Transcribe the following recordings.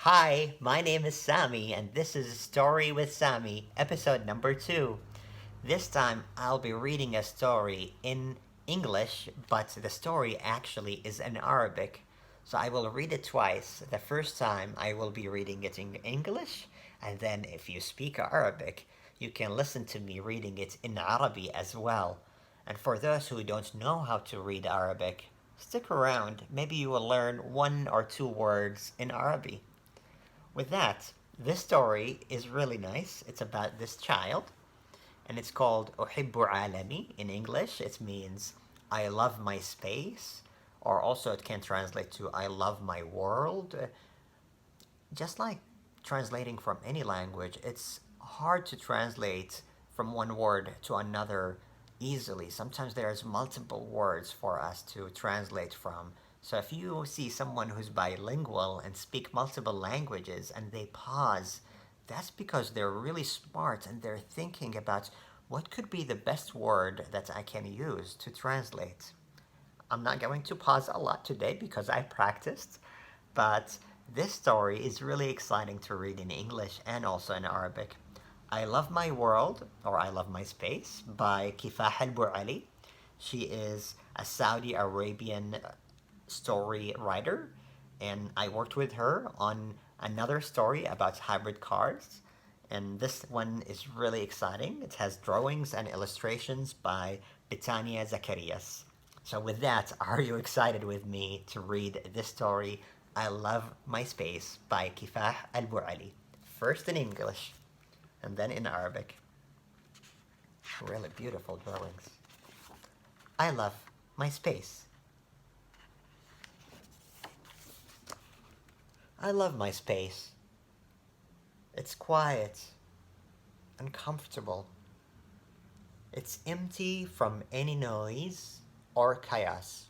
Hi, my name is Sami, and this is Story with Sami, episode number 2. This time I'll be reading a story in English, but the story actually is in Arabic. So I will read it twice. The first time I will be reading it in English, and then if you speak Arabic, you can listen to me reading it in Arabic as well. And for those who don't know how to read Arabic, stick around. Maybe you will learn one or two words in Arabic. With that, this story is really nice. It's about this child, and it's called Uhibbu Alami in English. It means I love my space, or also it can translate to I love my world. Just like translating from any language, it's hard to translate from one word to another easily. Sometimes there's multiple words for us to translate from. So if you see someone who's bilingual and speak multiple languages and they pause, that's because they're really smart and they're thinking about what could be the best word that I can use to translate. I'm not going to pause a lot today because I practiced, but this story is really exciting to read in English and also in Arabic. I Love My World, or I Love My Space, by Kifah Buali. She is a Saudi Arabian story writer, and I worked with her on another story about hybrid cars. And this one is really exciting. It has drawings and illustrations by Betania Zacharias. So with that, are you excited with me to read this story, I Love My Space by Kifah Al-Buali? First in English, and then in Arabic. Really beautiful drawings. I love my space. I love my space. It's quiet and comfortable. It's empty from any noise or chaos.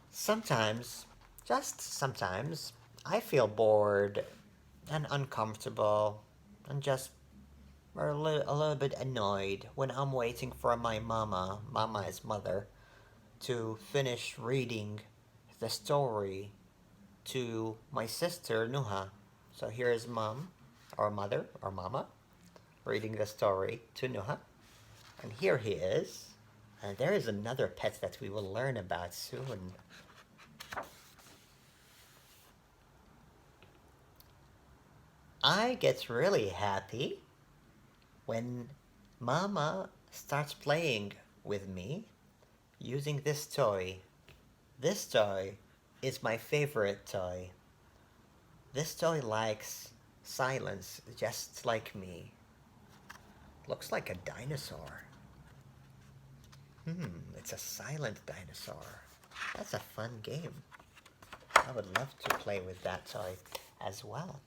Sometimes, just sometimes, I feel bored and uncomfortable and just a little bit annoyed when I'm waiting for my mama is mother, to finish reading the story to my sister Nuha. So here is mom, or mother, or mama, reading the story to Nuha. And here he is. And there is another pet that we will learn about soon. I get really happy when mama starts playing with me using this toy. This toy is my favorite toy. This toy likes silence just like me. Looks like a dinosaur. It's a silent dinosaur. That's a fun game. I would love to play with that toy as well.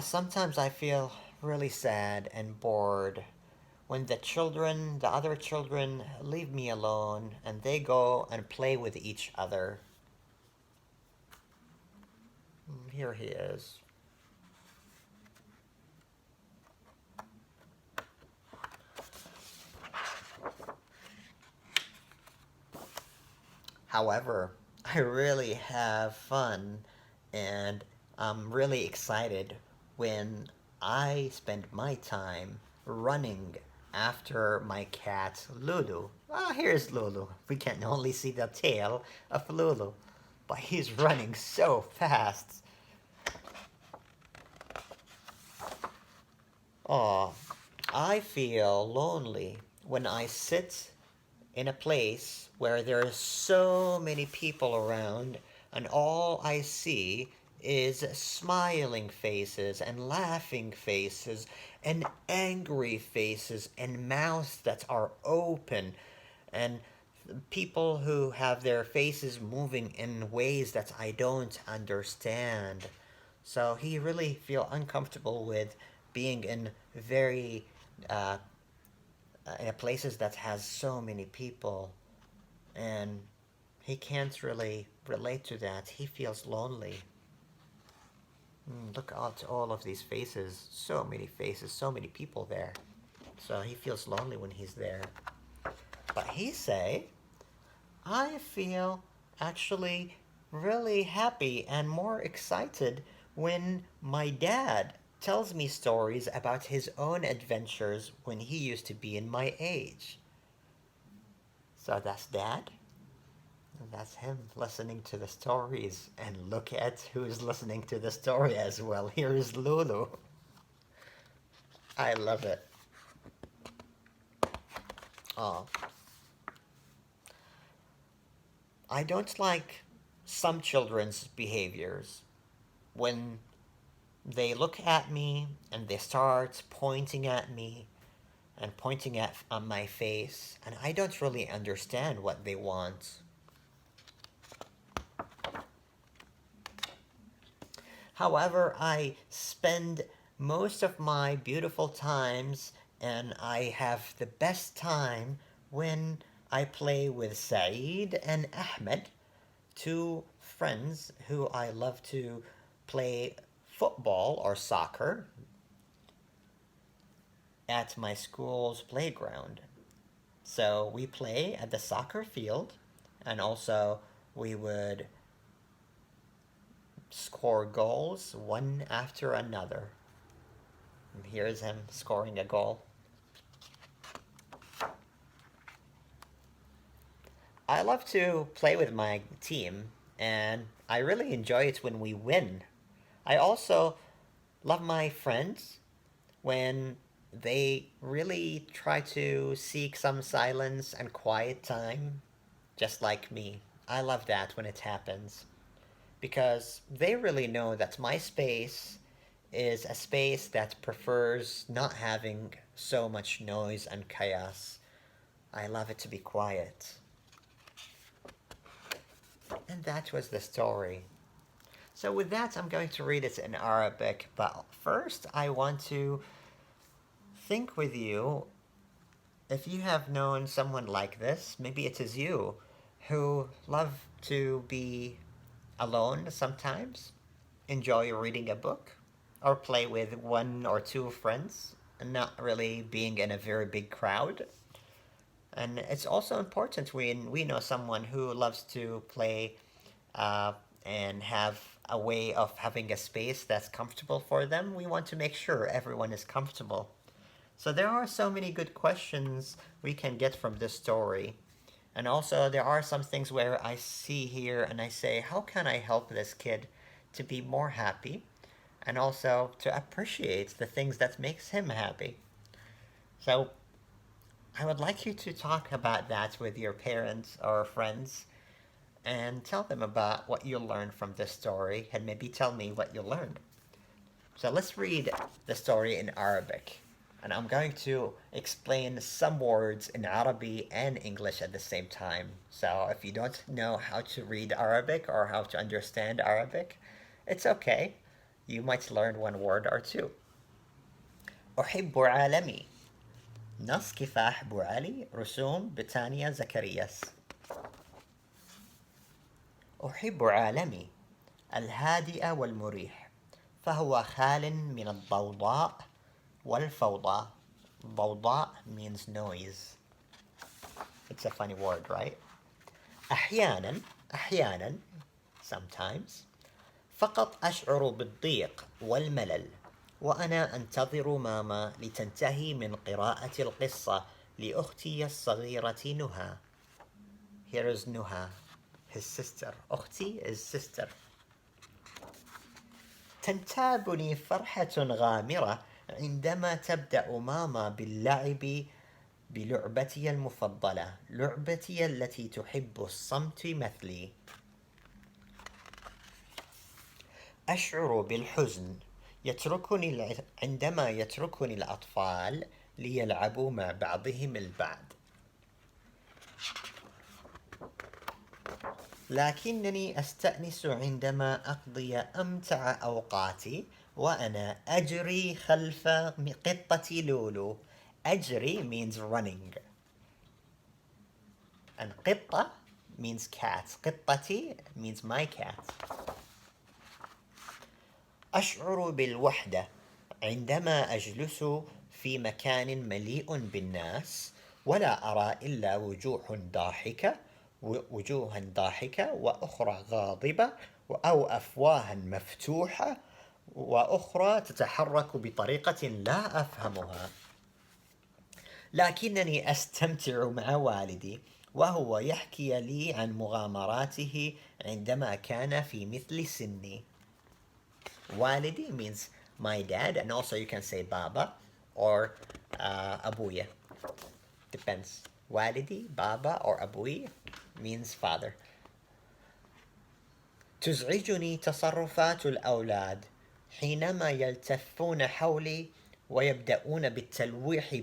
Sometimes I feel really sad and bored when the other children, leave me alone and they go and play with each other. Here he is. However, I really have fun and I'm really excited when I spend my time running after my cat Lulu. Here's Lulu. We can only see the tail of Lulu, but he's running so fast. Oh, I feel lonely when I sit in a place where there are so many people around and all I see is smiling faces and laughing faces and angry faces and mouths that are open and people who have their faces moving in ways that I don't understand. So he really feel uncomfortable with being in very in places that has so many people, and he can't really relate to that. He feels lonely. Look at all of these faces, so many faces, so many people there. So he feels lonely when he's there. But he say, I feel actually really happy and more excited when my dad tells me stories about his own adventures when he used to be in my age. So that's dad. And that's him listening to the stories. And look at who's listening to the story as well. Here is Lulu. I love it. Oh, I don't like some children's behaviors when they look at me and they start pointing at me and pointing at on my face, and I don't really understand what they want. However, I spend most of my beautiful times and I have the best time when I play with Saeed and Ahmed, two friends who I love to play football or soccer at my school's playground. So we play at the soccer field, and also we would score goals one after another. And here's him scoring a goal. I love to play with my team, and I really enjoy it when we win. I also love my friends when they really try to seek some silence and quiet time, just like me. I love that when it happens because they really know that my space is a space that prefers not having so much noise and chaos. I love it to be quiet. And that was the story. So, with that, I'm going to read it in Arabic, but first, I want to think with you if you have known someone like this, maybe it is you, who love to be alone sometimes, enjoy reading a book, or play with one or two friends, and not really being in a very big crowd. And it's also important when we know someone who loves to play uh, and have a way of having a space that's comfortable for them. We want to make sure everyone is comfortable. So there are so many good questions we can get from this story. And also, there are some things where I see here and I say, how can I help this kid to be more happy? And also to appreciate the things that makes him happy. So I would like you to talk about that with your parents or friends and tell them about what you learned from this story and maybe tell me what you learned. So let's read the story in Arabic. And I'm going to explain some words in Arabic and English at the same time. So if you don't know how to read Arabic or how to understand Arabic, it's okay. You might learn one word or two. أحب عالمي. نص كفاح بوعلي رسوم بتانيا زكرياس. أحب عالمي الهادئ والمريح، فهو خال من الضوضاء والفوضى. ضوضاء means noise. It's a funny word, right? أحيانا sometimes فقط أشعر بالضيق والملل وأنا أنتظر ماما لتنتهي من قراءة القصة لأختي الصغيرة نهى. Here is Nuha, his sister. أختي is sister. تنتابني فرحة غامرة عندما تبدأ ماما باللعب بلعبتي المفضلة، لعبتي التي تحب الصمت مثلي. أشعر بالحزن عندما يتركني الأطفال ليلعبوا مع بعضهم البعض، لكنني أستأنس عندما أقضي أمتع أوقاتي وأنا أجري خلف قطتي لولو. أجري means running and قطة means cat. قطتي means my cat. أشعر بالوحدة عندما أجلس في مكان مليء بالناس ولا أرى إلا وجوه ضاحكة وجوها ضاحكة وأخرى غاضبة أو أفواها مفتوحة وأخرى تتحرك بطريقة لا أفهمها. لكنني أستمتع مع والدي وهو يحكي لي عن مغامراته عندما كان في مثل سني. والدي means my dad, and also you can say baba or abuya. Depends. والدي, baba, or abuya means father. تزعجني تصرفات الأولاد حينما يلتفون حولي ويبدأون بالتلويح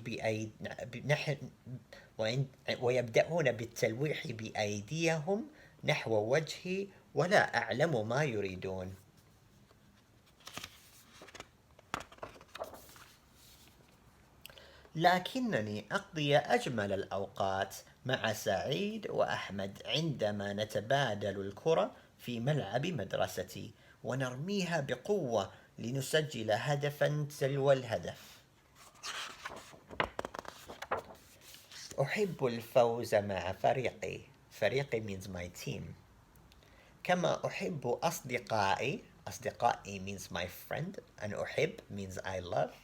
ويبدأون بالتلويح بأيديهم نحو وجهي ولا أعلم ما يريدون. لكنني أقضي أجمل الأوقات مع سعيد وأحمد عندما نتبادل الكرة في ملعب مدرستي ونرميها بقوة لنسجل هدفا تلو الهدف. أحب الفوز مع فريقي. فريقي means my team. كما أحب أصدقائي. أصدقائي means my friend, and أحب means I love.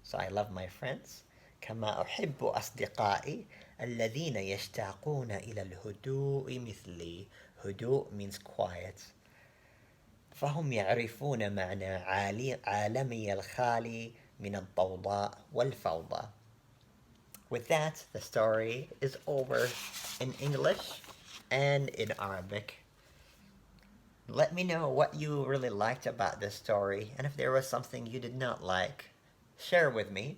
So I love my friends. كما أحب أصدقائي الذين يشتاقون إلى الهدوء مثلي. هدوء means quiet. فهم يعرفون معنى عالمي الخالي من الضوضاء والفوضى. With that, the story is over in English and in Arabic. Let me know what you really liked about this story, and if there was something you did not like, share with me.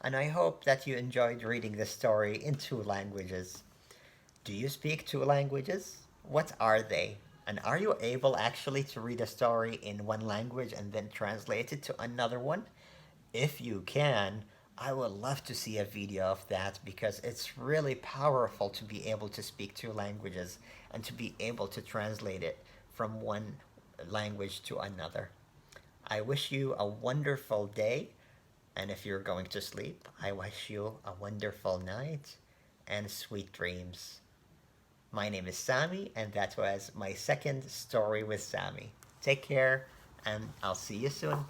And I hope that you enjoyed reading this story in 2 languages. Do you speak 2 languages? What are they? And are you able actually to read a story in 1 language and then translate it to another one? If you can, I would love to see a video of that, because it's really powerful to be able to speak 2 languages and to be able to translate it from one language to another. I wish you a wonderful day, and if you're going to sleep, I wish you a wonderful night and sweet dreams. My name is Sami, and that was my second story with Sami. Take care, and I'll see you soon.